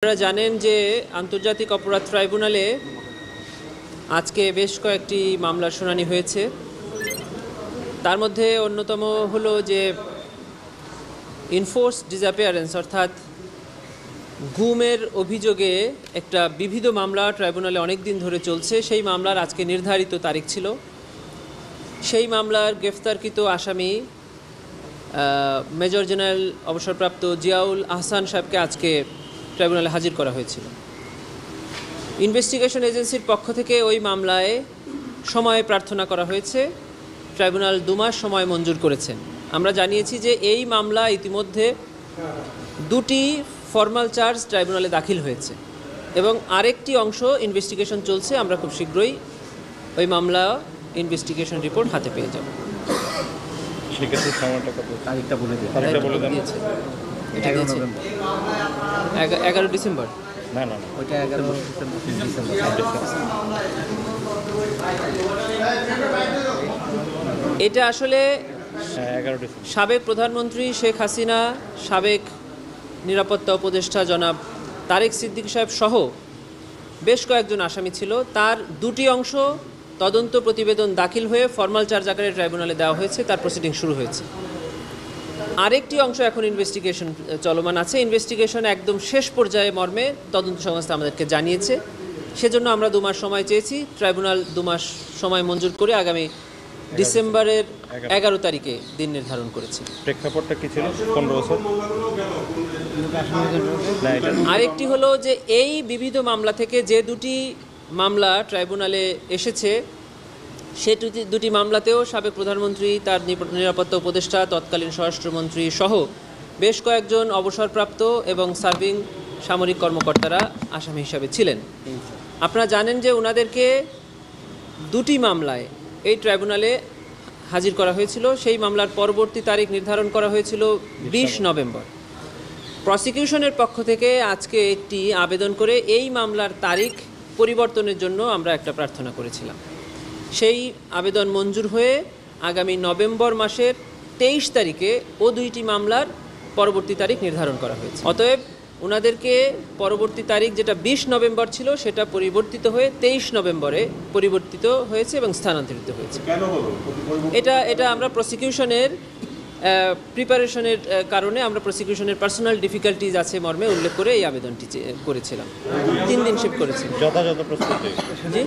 আপনারা জানেন যে আন্তর্জাতিক অপরাধ ট্রাইব্যুনালে আজকে বেশ কয়েকটি মামলার শুনানি হয়েছে। তার মধ্যে অন্যতম হলো যে ইনফোর্স ডিসঅ্যাপিয়ারেন্স অর্থাৎ গুমের অভিযোগে একটা বিবিধ মামলা ট্রাইব্যুনালে অনেক দিন ধরে চলছে। সেই মামলার আজকে নির্ধারিত তারিখ ছিল। সেই মামলার গ্রেফতারকৃত আসামি মেজর জেনারেল অবসরপ্রাপ্ত জিয়াউল আহসান সাহেবকে আজকে ট্রাইব্যুনালে হাজির করা হয়েছিল। ইনভেস্টিগেশন এজেন্সির পক্ষ থেকে ওই মামলায় সময় প্রার্থনা করা হয়েছে। ট্রাইব্যুনাল 2 মাস সময় মঞ্জুর করেছেন। আমরা জানিয়েছি যে এই মামলা ইতিমধ্যে 2টি ফর্মাল চার্জ ট্রাইব্যুনালে দাখিল হয়েছে এবং আরেকটি অংশ ইনভেস্টিগেশন চলছে। আমরা খুব শীঘ্রই ওই মামলা ইনভেস্টিগেশন রিপোর্ট হাতে পেয়ে যাব। তারিখটা বলে দিন। 11 ডিসেম্বর। না ওইটা 11 ডিসেম্বর। এটা আসলে সাবেক প্রধানমন্ত্রী শেখ হাসিনা, সাবেক নিরাপত্তা উপদেষ্টা জনাব তারেক সিদ্দিক সাহেব সহ বেশ কয়েকজন আসামি ছিল। তার 2টি অংশ তদন্ত প্রতিবেদন দাখিল হয়ে ফর্মাল চার্জ আকারে ট্রাইব্যুনালে দেওয়া হয়েছে। তার প্রসিডিং শুরু হয়েছে। আরেকটি অংশ এখন ইনভেস্টিগেশন চলমান আছে। ইনভেস্টিগেশন একদম শেষ পর্যায়ে মর্মে তদন্ত সংস্থা আমাদেরকে জানিয়েছে। সেজন্য আমরা 2 মাস সময় চেয়েছি। ট্রাইব্যুনাল 2 মাস সময় মঞ্জুর করে আগামী ডিসেম্বরের 11 তারিখে দিন নির্ধারণ করেছে। প্রেক্ষাপটটা কি ছিল? 15 বছর। আরেকটি হলো যে এই বিবিধ মামলা থেকে যে 2টি মামলা ট্রাইব্যুনালে এসেছে সে 2টি মামলাতেও সাবেক প্রধানমন্ত্রী, তার নিরাপত্তা উপদেষ্টা, তৎকালীন স্বরাষ্ট্রমন্ত্রী সহ বেশ কয়েকজন অবসরপ্রাপ্ত এবং সার্ভিং সামরিক কর্মকর্তারা আসামি হিসাবে ছিলেন। আপনারা জানেন যে ওনাদেরকে 2টি মামলায় এই ট্রাইব্যুনালে হাজির করা হয়েছিল। সেই মামলার পরবর্তী তারিখ নির্ধারণ করা হয়েছিল 20 নভেম্বর। প্রসিকিউশনের পক্ষ থেকে আজকে একটি আবেদন করে এই মামলার তারিখ পরিবর্তনের জন্য আমরা একটা প্রার্থনা করেছিলাম। সেই আবেদন মঞ্জুর হয়ে আগামী নভেম্বর মাসের 23 তারিখে ও 2টি মামলার পরবর্তী তারিখ নির্ধারণ করা হয়েছে। অতএব ওনাদেরকে পরবর্তী তারিখ যেটা 20 নভেম্বর ছিল সেটা পরিবর্তিত হয়ে 23 নভেম্বরে পরিবর্তিত হয়েছে এবং স্থানান্তরিত হয়েছে। এটা আমরা প্রসিকিউশনের প্রিপারেশনের কারণে আমরা প্রসিকিউশনের পার্সোনাল ডিফিকাল্টিজ আছে মর্মে উল্লেখ করে এই আবেদনটি করেছিলাম। 3 দিন শিফট করেছি। যথাযথ প্রস্তুতি। জি।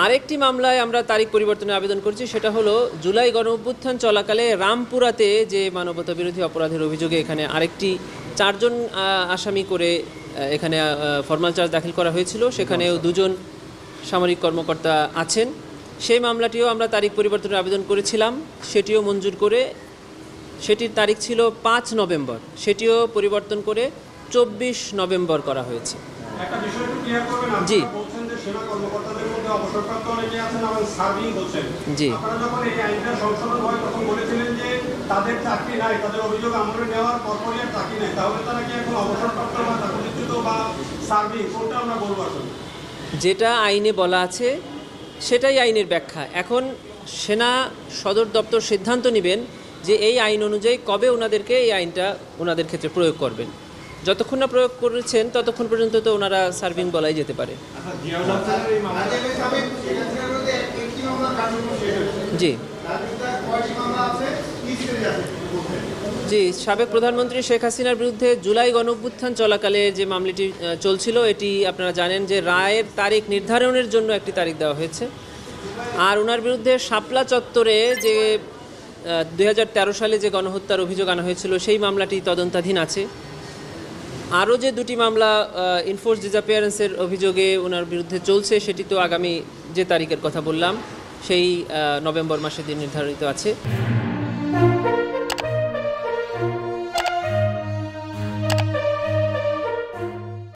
আরেকটি মামলায় আমরা তারিখ পরিবর্তনের আবেদন করছি। সেটা হলো জুলাই গণঅভ্যুত্থান চলাকালে রামপুরাতে যে মানবতা বিরোধী অপরাধের অভিযোগে এখানে আরেকটি 4 জন আসামি করে এখানে ফর্মাল চার্জ দাখিল করা হয়েছিল। সেখানেও 2 জন সামরিক কর্মকর্তা আছেন। সেই মামলাটিও আমরা তারিখ পরিবর্তনের আবেদন করেছিলাম। সেটিও মঞ্জুর করে সেটির তারিখ ছিল 5 নভেম্বর। সেটিও পরিবর্তন করে 24 নভেম্বর করা হয়েছে। জি জি যেটা আইনে বলা আছে সেটাই আইনের ব্যাখ্যা। এখন সেনা সদর দপ্তর সিদ্ধান্ত নেবেন যে এই আইন অনুযায়ী কবে ওনাদেরকে এই আইনটা ওনাদের ক্ষেত্রে প্রয়োগ করবেন। যতক্ষণ না প্রয়োগ করেছেন ততক্ষণ পর্যন্ত তো ওনারা সার্ভিং বলাই যেতে পারে। জি জি সাবেক প্রধানমন্ত্রী শেখ হাসিনার বিরুদ্ধে জুলাই গণঅভ্যুত্থান চলাকালে যে মামলাটি চলছিল এটি আপনারা জানেন যে রায়ের তারিখ নির্ধারণের জন্য একটি তারিখ দেওয়া হয়েছে। আর ওনার বিরুদ্ধে শাপলা চত্বরে যে 2013 সালে যে গণহত্যার অভিযোগ আনা হয়েছিল সেই মামলাটি তদন্তাধীন আছে। আরও যে 2টি মামলা ইনফোর্স ডিসঅ্যাপিয়ারেন্সের অভিযোগে ওনার বিরুদ্ধে চলছে সেটি তো আগামী যে তারিখের কথা বললাম সেই নভেম্বর মাসে দিন নির্ধারিত আছে।